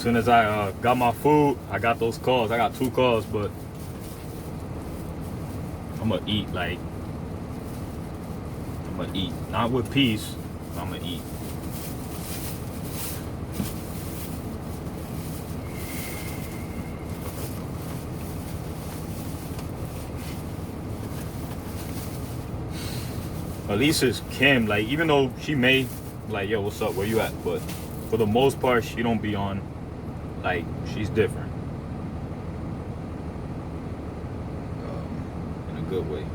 soon as I got my food, I got those calls. I got 2 calls, but I'm gonna eat. Like, I'm gonna eat, not with peace. I'm gonna eat. At least it's Kim. Like, even though she may, like, yo, what's up? Where you at? But for the most part, she don't be on. Like, she's different. In a good way.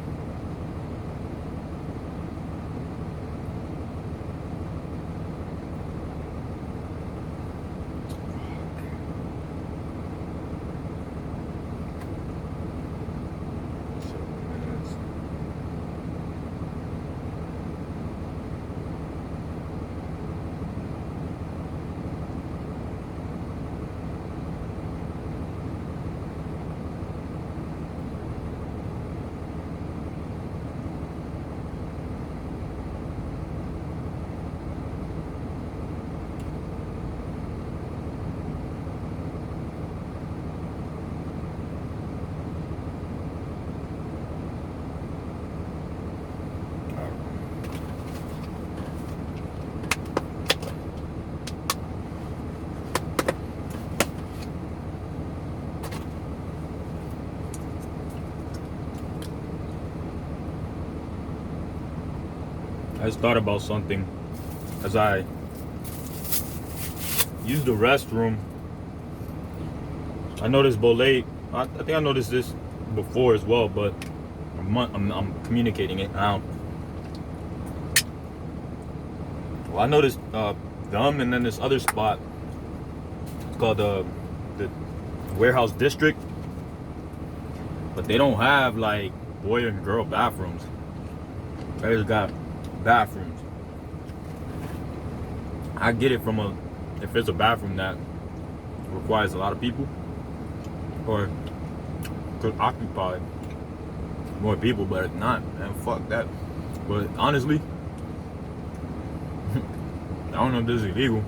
I just thought about something as I used the restroom. I noticed Bolay. I think I noticed this before as well, but I'm communicating it now. Well, I noticed them, and then this other spot. It's called the warehouse district, but they don't have like boy and girl bathrooms. They just got bathrooms. I get it from if it's a bathroom that requires a lot of people or could occupy more people, but if not, man, fuck that. But honestly, I don't know if this is illegal,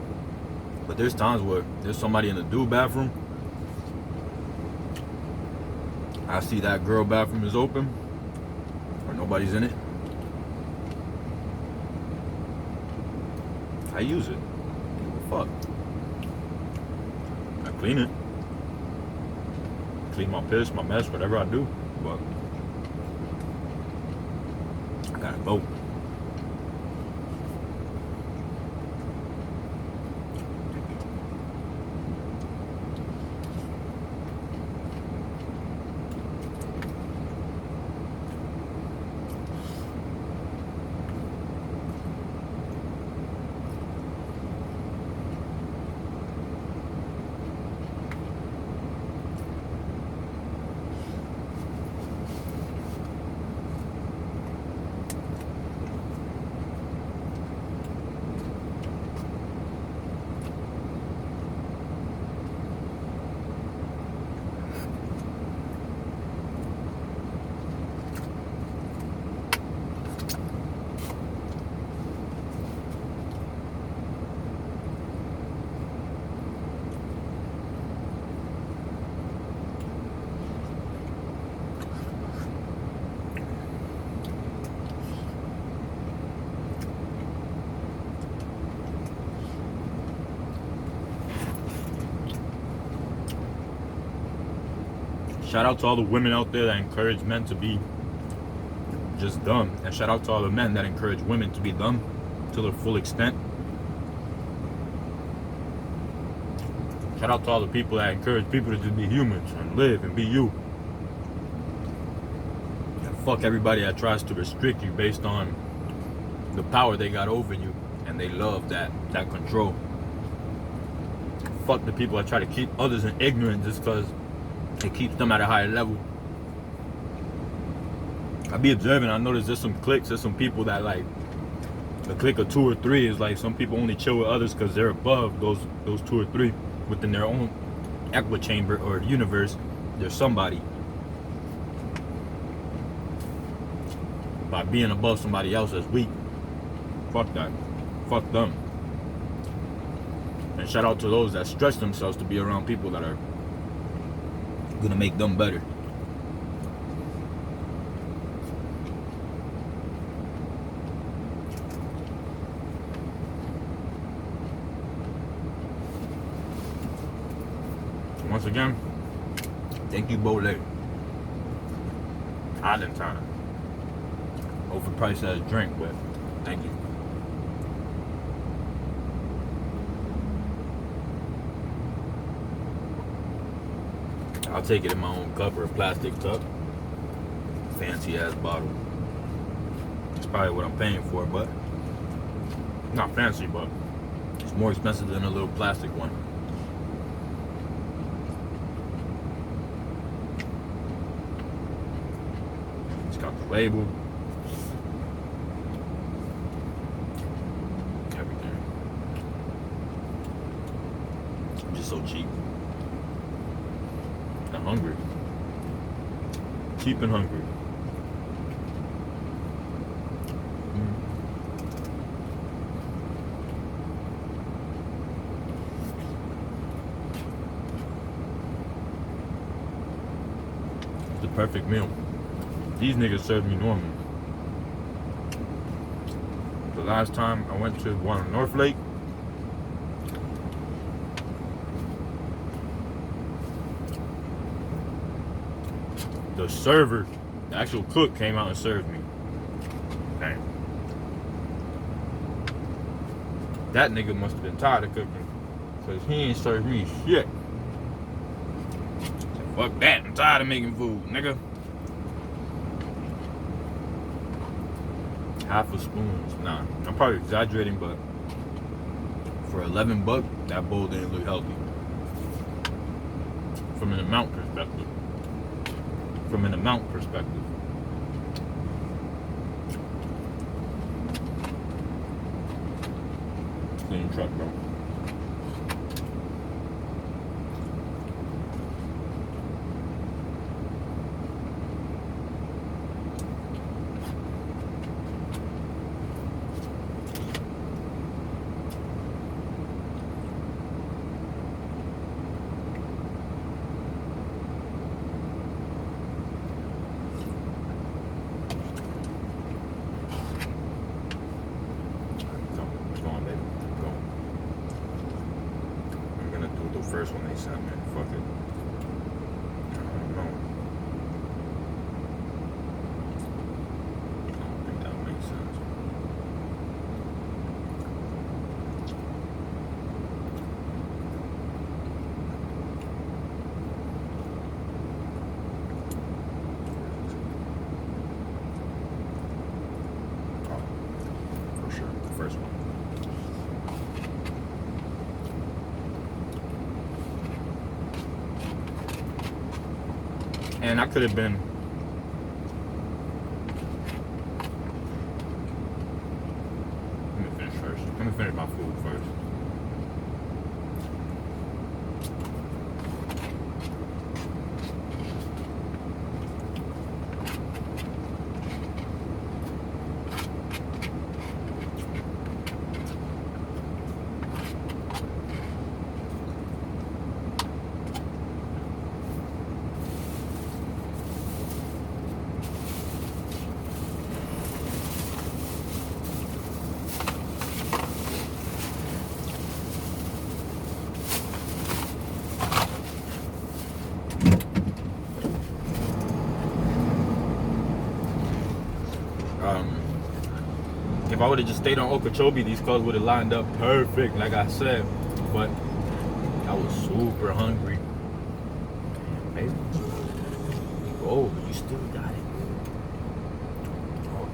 but there's times where there's somebody in the dude bathroom. I see that girl bathroom is open or nobody's in it. I use it. Fuck. I clean it. Clean my piss, my mess, whatever I do. But I gotta go. Shout out to all the women out there that encourage men to be just dumb. And shout out to all the men that encourage women to be dumb to their full extent. Shout out to all the people that encourage people to just be humans and live and be you. And fuck everybody that tries to restrict you based on the power they got over you. And they love that control. Fuck the people that try to keep others in ignorance just because it keeps them at a higher level. I be observing, I notice there's some cliques, there's some people that like, the clique of 2 or 3 is like some people only chill with others because they're above those 2 or 3 within their own echo chamber or universe. There's somebody. By being above somebody else that's weak. Fuck that. Fuck them. And shout out to those that stretch themselves to be around people that are gonna make them better. Once again, thank you, Bole. Island time. Overpriced as drink, but thank you. I'll take it in my own cup or a plastic cup. Fancy ass bottle. It's probably what I'm paying for, but not fancy, but it's more expensive than a little plastic one. It's got the label. Everything. I'm just so cheap. I'm hungry. Cheap and hungry. It's the perfect meal. These niggas serve me normal. The last time I went to one on North Lake, the server, the actual cook, came out and served me. Damn. That nigga must have been tired of cooking, because he ain't served me shit. So fuck that, I'm tired of making food, nigga. Half a spoon. Nah, I'm probably exaggerating, but for $11, that bowl didn't look healthy. From an amount perspective. Clean truck, bro. First one they sent me. Fuck it. I don't know. I don't think that makes sense. Oh, for sure. The first one. And I could have been. Let me finish first. Let me finish my food first. If I would have just stayed on Okeechobee, these cars would have lined up perfect, like I said. But I was super hungry. Baby. Oh, but you still got it. Oh,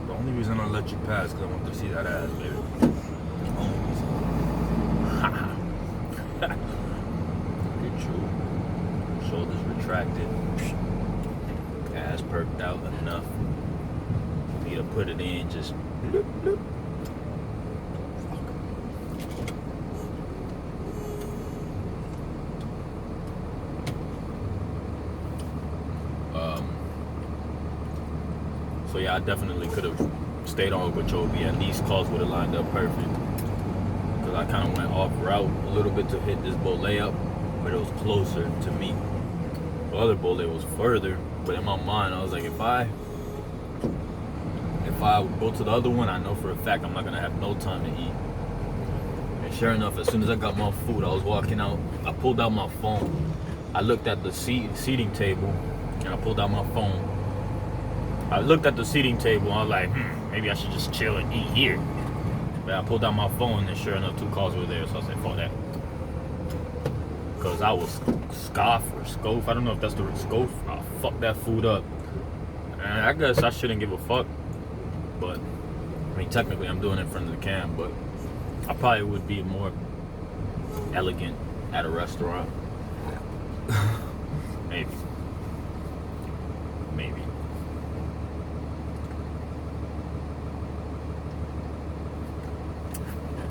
the only reason I let you pass is because I want to see that ass, baby. The only reason. Look at you. Shoulders retracted. Ass perked out enough. To put it in, just bloop, bloop. So yeah, I definitely could have stayed on Okeechobee, and these calls would have lined up perfect. Because because I kind of went off route a little bit to hit this Bole up, but it was closer to me. The other Bole was further, but in my mind I was like, if I go to the other one, I know for a fact I'm not gonna have no time to eat. And sure enough, as soon as I got my food, I was walking out, I pulled out my phone. I looked at the seating table, and I pulled out my phone. I looked at the seating table, and I was like, maybe I should just chill and eat here. But I pulled out my phone, and sure enough, 2 calls were there, so I said, fuck that. Because I was scoff, I don't know if that's the word, scoff. I fucked that food up. And I guess I shouldn't give a fuck. But, I mean, technically I'm doing it in front of the cam, but I probably would be more elegant at a restaurant. Maybe.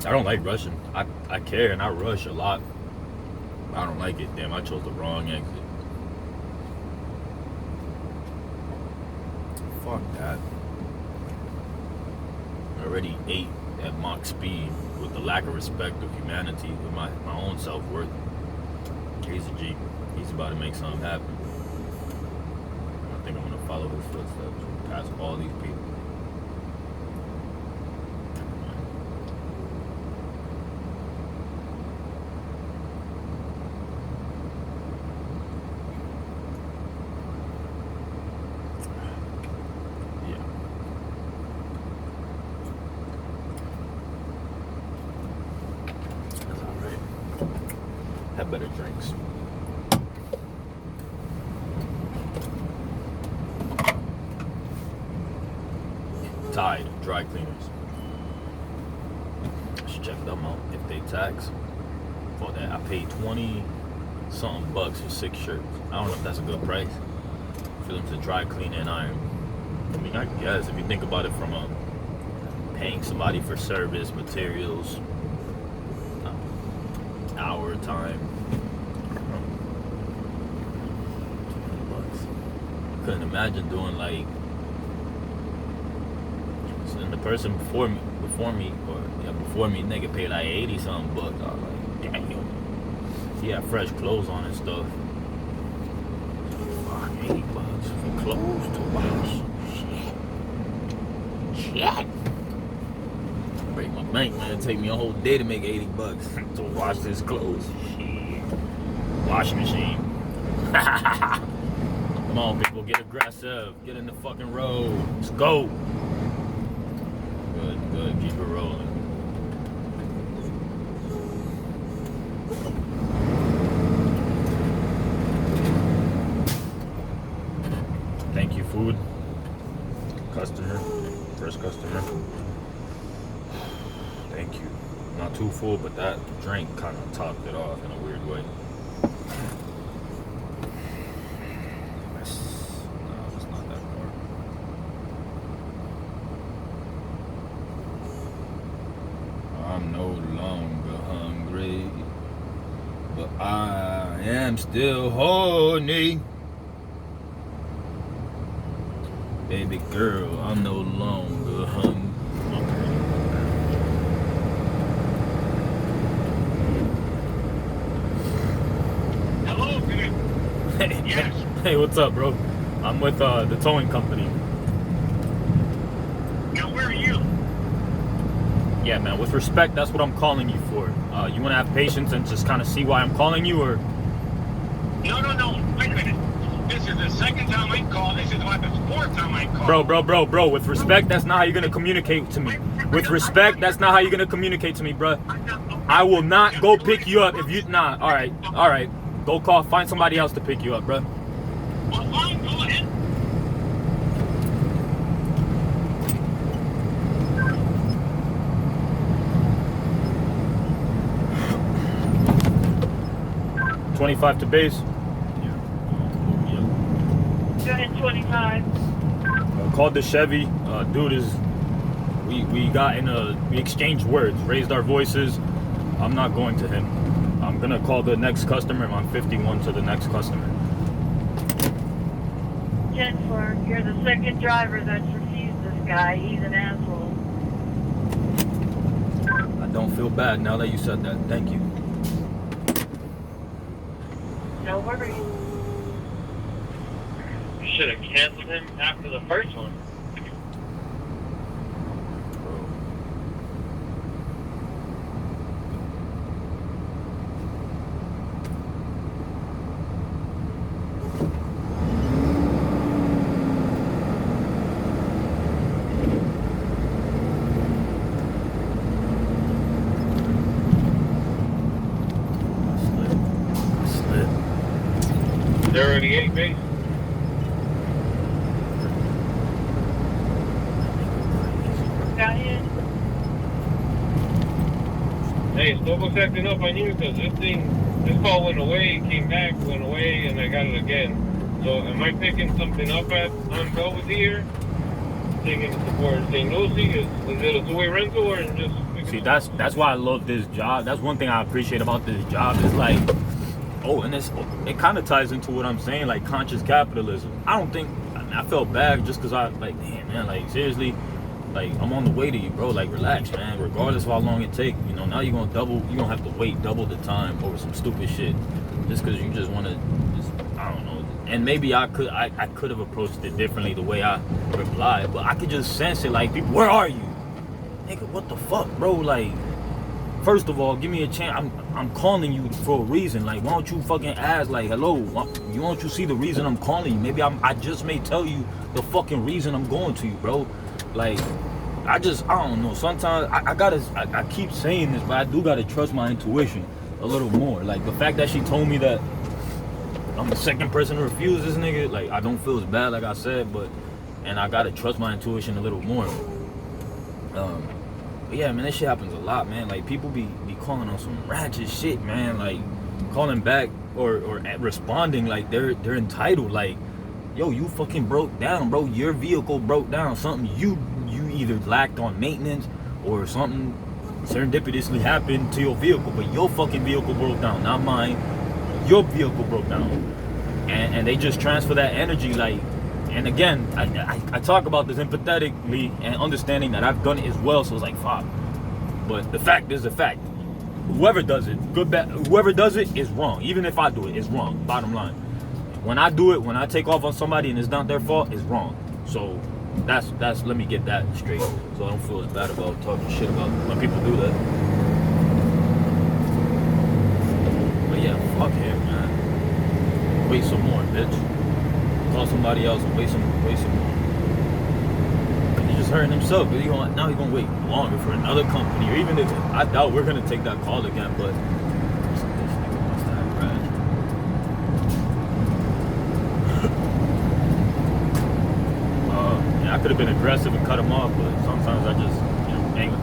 I don't like rushing. I care and I rush a lot. I don't like it. Damn, I chose the wrong exit. Fuck that. I already ate at Mach speed with the lack of respect of humanity, with my own self-worth. He's a G. He's about to make something happen. I think I'm gonna follow his footsteps past all these people. Have better drinks. Tide dry cleaners. I should check them out if they tax. For that, I paid 20 something bucks for 6 shirts. I don't know if that's a good price for them to dry clean and iron. I mean, I guess if you think about it from a paying somebody for service, materials, hour time. Couldn't imagine doing like. And the person before me, nigga paid like 80 something bucks. I was like, damn. He had fresh clothes on and stuff. Fuck, 80 bucks for clothes to wash. Shit. Break my bank, man. It'd take me a whole day to make 80 bucks to wash this clothes. Shit. Washing machine. Come on, people, get aggressive. Get in the fucking road. Let's go. Good. Keep it rolling. Thank you, food. Customer. First customer. Thank you. Not too full, but that drink kind of topped it off in a weird way. It's not that far. I'm no longer hungry, but I am still horny. Baby girl, I'm no longer hungry. Hello, good. Yes. Hey, what's up, bro? I'm with the towing company. Now, where are you? Yeah, man, with respect, that's what I'm calling you for. You want to have patience and just kind of see why I'm calling you, or? No. Wait a minute. This is the second time I called. This is about the 4th time I called. Bro. With respect, that's not how you're going to communicate to me. With respect, that's not how you're going to communicate to me, bro. I will not go pick you up if you... Nah, all right. Go call, find somebody else to pick you up, bro. Well, fine, go ahead. $25 to base. Go ahead, 25. Called the Chevy. Dude is... We exchanged words, raised our voices. I'm not going to him. I'm gonna call the next customer. I'm 51 to the next customer. 10-4. You're the second driver that's refused this guy. He's an asshole. I don't feel feel bad now that you said that. Thank you. No worries. You should have canceled him after the first one. They're already 8 base. Got in. Hey, Stobo's acting up on you because this call went away, came back, went away, and I got it again. So am I picking something up on Belvedere? Taking it to St. Lucie? Is it a two-way rental or just... See, that's why I love this job. That's one thing I appreciate about this job. Is like, and it kind of ties into what I'm saying, like conscious capitalism. I felt bad just because damn man, like seriously, like I'm on the way to you, bro. Like relax, man. Regardless of how long it take, now you're gonna have to wait double the time over some stupid shit, just because you just want to, I don't know. And maybe I could have approached it differently the way I replied, but I could just sense it. Like, people, where are you, nigga? What the fuck, bro? Like, first of all, give me a chance. I'm calling you for a reason. Like, why don't you fucking ask, like, hello, why don't you see the reason I'm calling you? Maybe I just may tell you the fucking reason I'm going to you, bro. Like, I don't know. Sometimes I keep saying this, but I do gotta trust my intuition a little more. Like, the fact that she told me that I'm the second person to refuse this nigga, like, I don't feel as bad, like I said, and I gotta trust my intuition a little more. But yeah, man, that shit happens a lot, man. Like, people be calling on some ratchet shit, man. Like, calling back or responding like they're entitled. Like, yo, you fucking broke down, bro. Your vehicle broke down. Something you either lacked on maintenance or something serendipitously happened to your vehicle, but your fucking vehicle broke down, not mine. Your vehicle broke down, and they just transfer that energy. Like, and again, I talk about this empathetically and understanding that I've done it as well, so it's like, fuck. But the fact is the fact. Whoever does it, good, bad, whoever does it is wrong. Even if I do it, it's wrong. Bottom line. When I do it, when I take off on somebody and it's not their fault, it's wrong. So that's let me get that straight, so I don't feel as bad about talking shit about when people do that. But yeah, fuck him, man. Wait some more, bitch. Call somebody else and wait some more. He's just hurting himself, but now he's gonna wait longer for another company, or even if I doubt we're gonna take that call again, but this nigga must have rage. I could have been aggressive and cut him off, but sometimes I just, angry.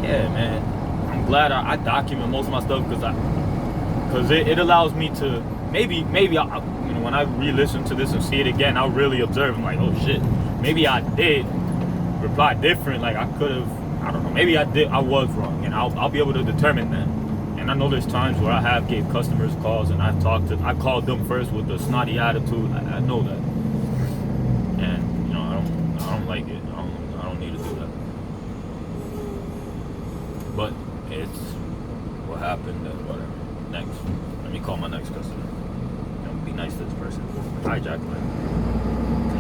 Yeah, man. I'm glad I document most of my stuff because it allows me to maybe I, when I re-listen to this and see it again, I'll really observe. I'm like, oh shit, maybe I did reply different. Like, I could have, I don't know. Maybe I was wrong, and I'll be able to determine that. And I know there's times where I have gave customers calls and I called them first with a snotty attitude. I know that. And I don't like it. I don't need to do that. But it's what happened and whatever. Next. Let me call my next customer. Be nice to this person. Hi, Jacqueline.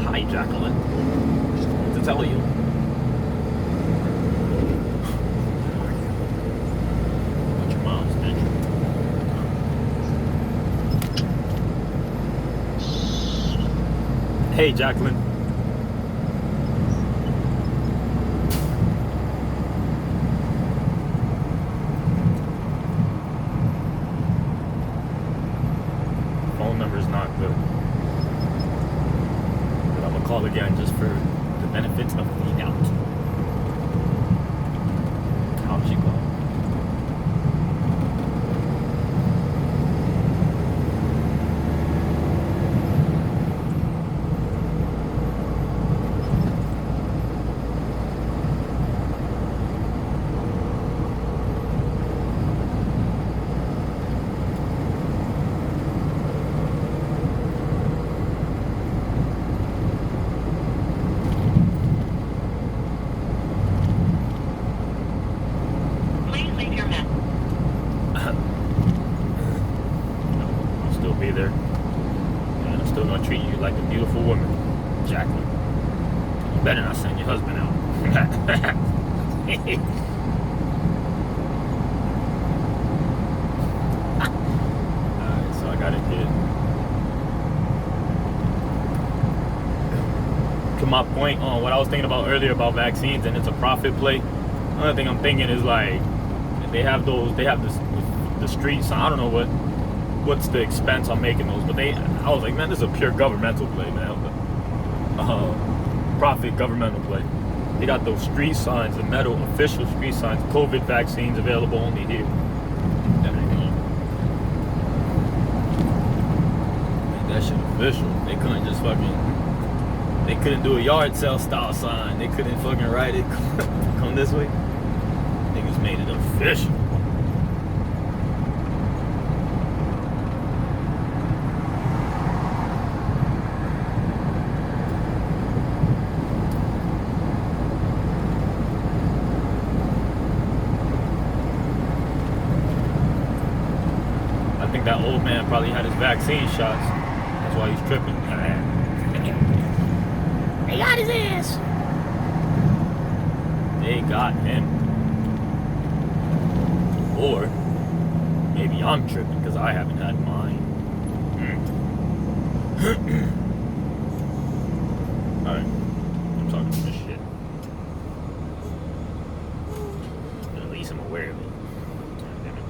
Hi, Jacqueline. Just wanted to tell you. What's your mom's, bitch? Hey, Jacqueline. Phone number's not good, but I'm gonna call again just for the benefits of the doubt. How'd she go? there. And I'm still gonna treat you like a beautiful woman, Jacqueline. You better not send your husband out. Alright, so I got a kid. To my point on what I was thinking about earlier about vaccines and it's a profit play. Another thing I'm thinking is like they have the streets. I don't know what's the expense on making those, but I was like, man, this is a pure governmental play, man. Profit governmental play. They got those street signs, the metal official street signs, COVID vaccines available only here. Make that shit official. They couldn't just they couldn't do a yard sale style sign. They couldn't fucking write it, come this way. Niggas made it official. I think that old man probably had his vaccine shots. That's why he's tripping. They got his ass. They got him. Or maybe I'm tripping because I haven't had mine. Alright. I'm talking this shit. At least I'm aware of it. Damn it.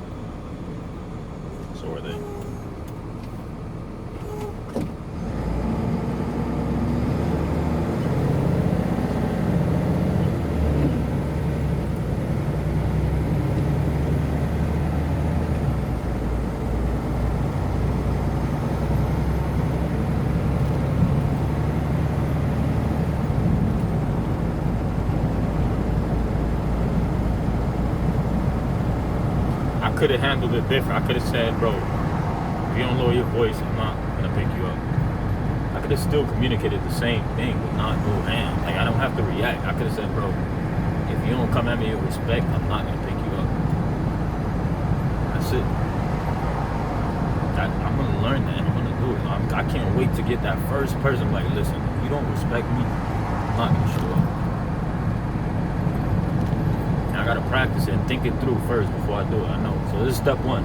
So are they. I could have handled it different. I could have said, bro, if you don't lower your voice, I'm not gonna pick you up. I could have still communicated the same thing, but not go ham. Like, I don't have to react. I could have said, bro, if you don't come at me with respect, I'm not gonna pick you up. That's it. I'm gonna learn that. I'm gonna do it. I can't wait to get that first person like, listen, if you don't respect me, I'm not gonna show up. I gotta practice it and think it through first before I do it. I know. So this is step one.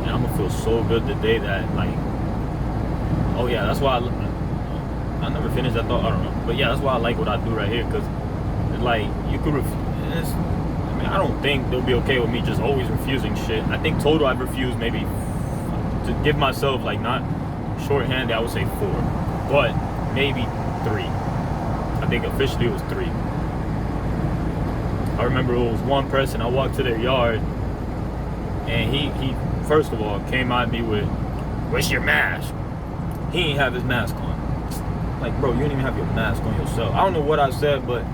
And I'm gonna feel so good the day that, like, oh yeah, that's why I never finished that thought. I don't know, but yeah, that's why I like what I do right here, because like you could. I don't think they'll be okay with me just always refusing shit. I think total I've refused maybe to give myself like not shorthanded. I would say 4, but maybe 3. I think officially it was 3. I remember it was one person. I walked to their yard, and he first of all came at me with, "Where's your mask?" He didn't have his mask on. Like, bro, you don't even have your mask on yourself. I don't know what I said, but I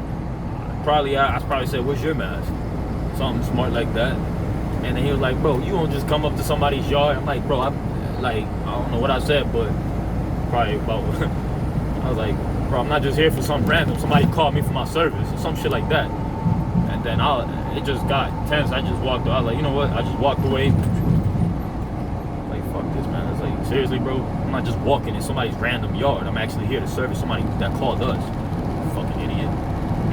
probably said, "Where's your mask?" Something smart like that. And then he was like, "Bro, you don't just come up to somebody's yard." I'm like, bro, I don't know what I said, but probably about. I was like, bro, I'm not just here for some random. Somebody called me for my service or some shit like that. And then it just got tense. I just walked away. I was like, you know what? I just walked away. Like, fuck this, man. It's like, seriously, bro? I'm not just walking in somebody's random yard. I'm actually here to service somebody that called us. Fucking idiot.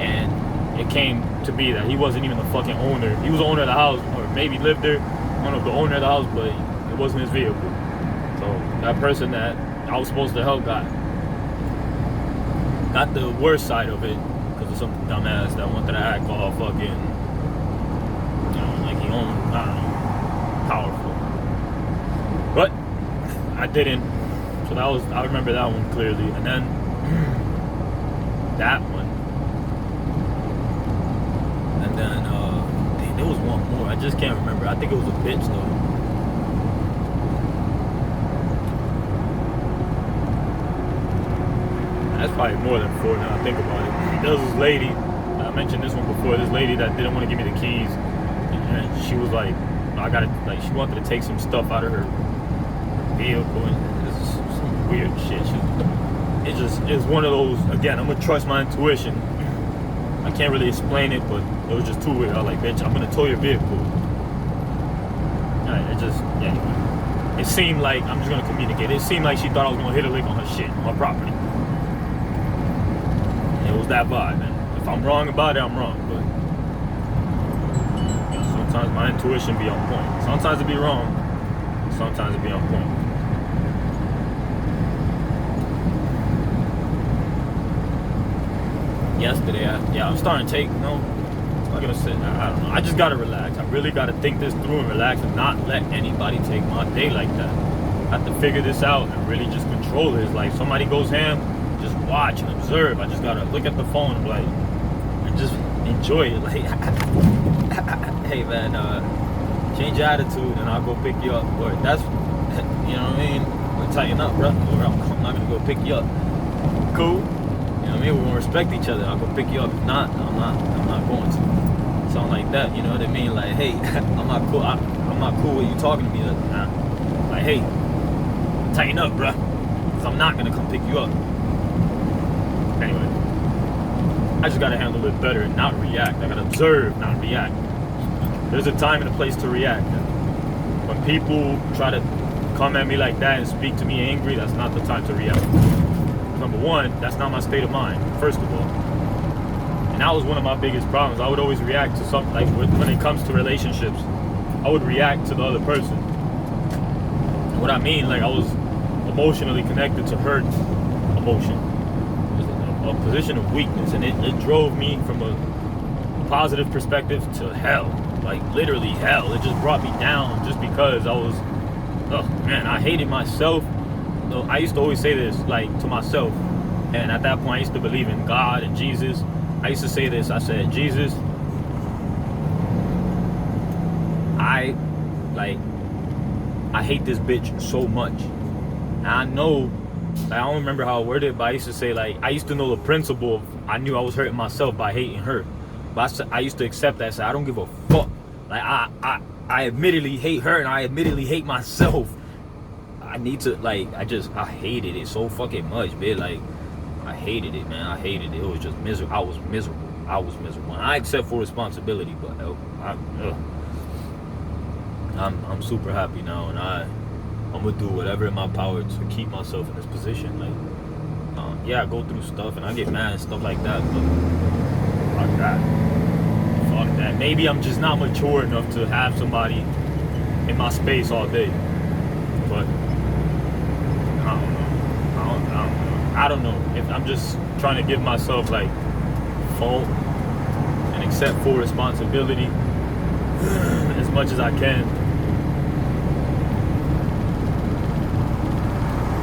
And it came to be that he wasn't even the fucking owner. He was the owner of the house, or maybe lived there. I don't know if the owner of the house, but it wasn't his vehicle. So that person that I was supposed to help got the worst side of it, because of some dumbass that wanted to act all fucking, you know, like he owned, I don't know, powerful. But I didn't. So I remember that one clearly. And then that one. And then there was one more. I just can't remember. I think it was a bitch though. That's probably more than 4 now I think about it. There was this lady, I mentioned this one before, this lady that didn't want to give me the keys. And she was like, she wanted to take some stuff out of her vehicle, and this is some weird shit. It's one of those, again, I'm going to trust my intuition. I can't really explain it, but it was just too weird. I was like, bitch, I'm going to tow your vehicle. It just, anyway. It seemed like, I'm just gonna communicate. It seemed like she thought I was gonna hit a lick on her shit, on her property. And it was that vibe, man. If I'm wrong about it, I'm wrong. But sometimes my intuition be on point. Sometimes it be wrong. Sometimes it be on point. Yesterday, I'm starting to take, I'm not gonna say, I don't know. I just gotta relax. I really gotta think this through and relax and not let anybody take my day like that. I have to figure this out and really just control it. It's like somebody goes ham, just watch and observe. I just gotta look at the phone and like, and just enjoy it. Like, hey man, change your attitude and I'll go pick you up. Or that's, you know what I mean? Or tighten up, bro. Or I'm not gonna go pick you up. Cool. You know what I mean? We're gonna respect each other. I'll go pick you up. If not, I'm not going to. Something like that. You know what I mean? Like, hey, I'm not cool. I'm not cool with you talking to me. Like, hey, tighten up, bro. Because I'm not gonna come pick you up. Anyway, I just gotta handle it better and not react. I gotta observe, not react. There's a time and a place to react. When people try to come at me like that and speak to me angry, that's not the time to react. Number one, that's not my state of mind, first of all. And that was one of my biggest problems. I would always react to something, like when it comes to relationships, I would react to the other person. And what I mean, like I was emotionally connected to her emotion. It was a position of weakness, and it drove me from a positive perspective to hell. Like literally hell. It just brought me down just because I was, oh man, I hated myself. I used to always say this, like, to myself, and at that point I used to believe in God and Jesus. I used to say this, I said, Jesus, I hate this bitch so much. And I know, like, I don't remember how I worded it, but I used to say, like, I used to know the principle of, I knew I was hurting myself by hating her. But I used to accept that, say, I don't give a fuck. Like, I admittedly hate her, and I admittedly hate myself. I need to, like, I hated it so fucking much, bitch. Like, I hated it, man. I hated it. It was just miserable. I was miserable. And I accept full responsibility, but I'm super happy now, and I'm gonna do whatever in my power to keep myself in this position. Like, yeah, I go through stuff and I get mad and stuff like that, but fuck that. Maybe I'm just not mature enough to have somebody in my space all day, but I don't know if I'm just trying to give myself like fault and accept full responsibility as much as I can.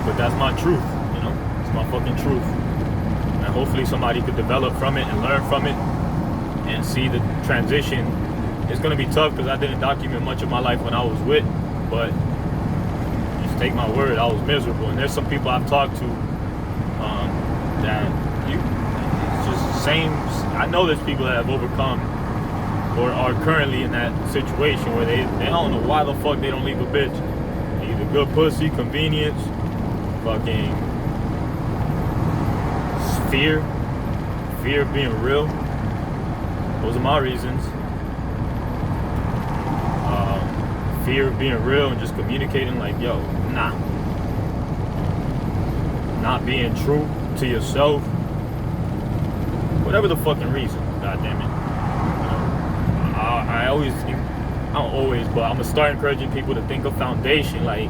But that's my truth, you know? It's my fucking truth. And hopefully somebody could develop from it and learn from it and see the transition. It's gonna be tough because I didn't document much of my life when I was with, but just take my word, I was miserable. And there's some people I've talked to that it's just same. I know there's people that have overcome or are currently in that situation where they don't know why the fuck they don't leave a bitch. Either good pussy, convenience, fucking fear of being real. Those are my reasons. Fear of being real and just communicating like, yo, nah. Not being true to yourself. Whatever the fucking reason, goddamn it. You know, I always think, I don't always, but I'm gonna start encouraging people to think of foundation. Like,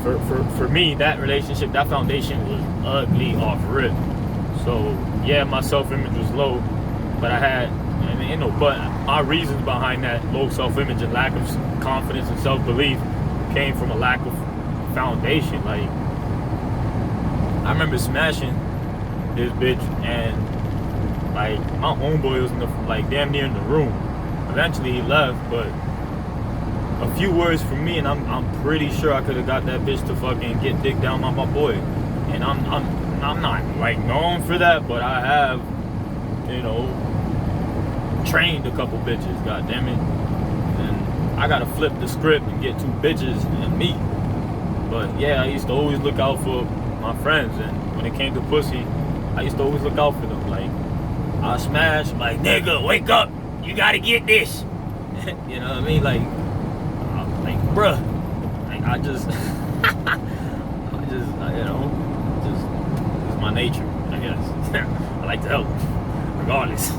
for me, that relationship, that foundation was ugly off rip. So yeah, my self-image was low, but I had, but my reasons behind that low self-image and lack of confidence and self-belief came from a lack of foundation. Like, I remember smashing this bitch, and like my homeboy was in the, like damn near in the room. Eventually he left, but a few words from me, and I'm pretty sure I could have got that bitch to fucking get dick down by my boy. And I'm not like known for that, but I have, you know, trained a couple bitches, god damn it. And I gotta flip the script and get two bitches and me. But yeah, I used to always look out for my friends, and when it came to pussy, I used to always look out for them. Like, I smash, like, nigga, wake up, you gotta get this. You know what I mean? Like, Like, bruh, like I just, it's my nature, I guess. I like to help, regardless.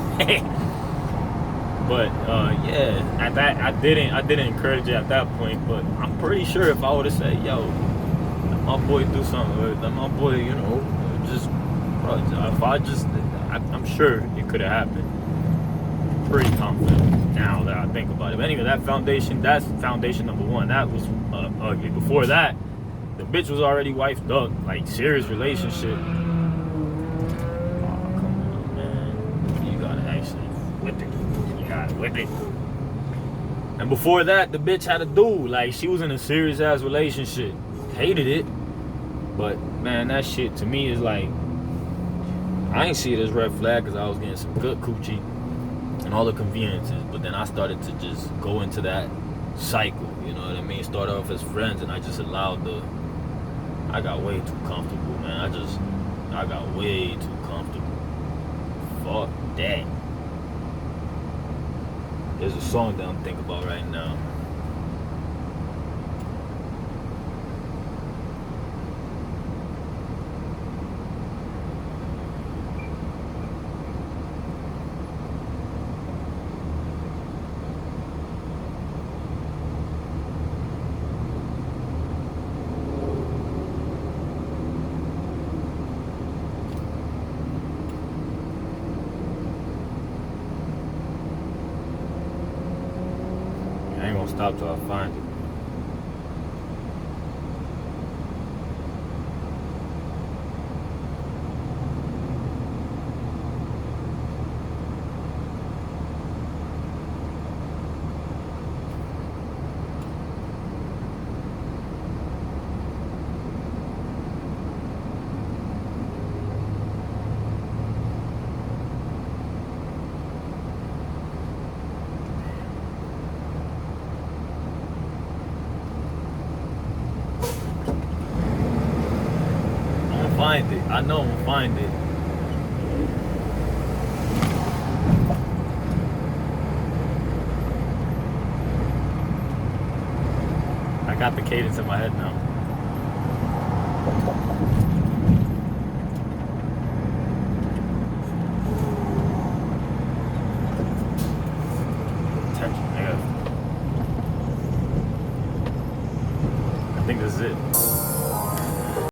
But yeah, at that I didn't encourage it at that point. But I'm pretty sure if I would have said, yo, let my boy do something, or let my boy, just, bro, if I'm sure it could have happened. Pretty confident now that I think about it. But anyway, that's foundation number one. That was ugly. Before that, the bitch was already wifed up, like serious relationship. Oh, come on, man. You gotta actually whip it. You gotta whip it. And before that, the bitch had a dude. Like, she was in a serious ass relationship. Hated it. But man, that shit to me is like, I ain't see it as red flag because I was getting some good coochie and all the conveniences, but then I started to just go into that cycle, you know what I mean? Start off as friends, and I just allowed I got way too comfortable, man. I got way too comfortable. Fuck that. There's a song that I'm thinking about right now. I ain't gonna stop till I find it. Find it. I know I'm gonna find it. I got the cadence in my head now.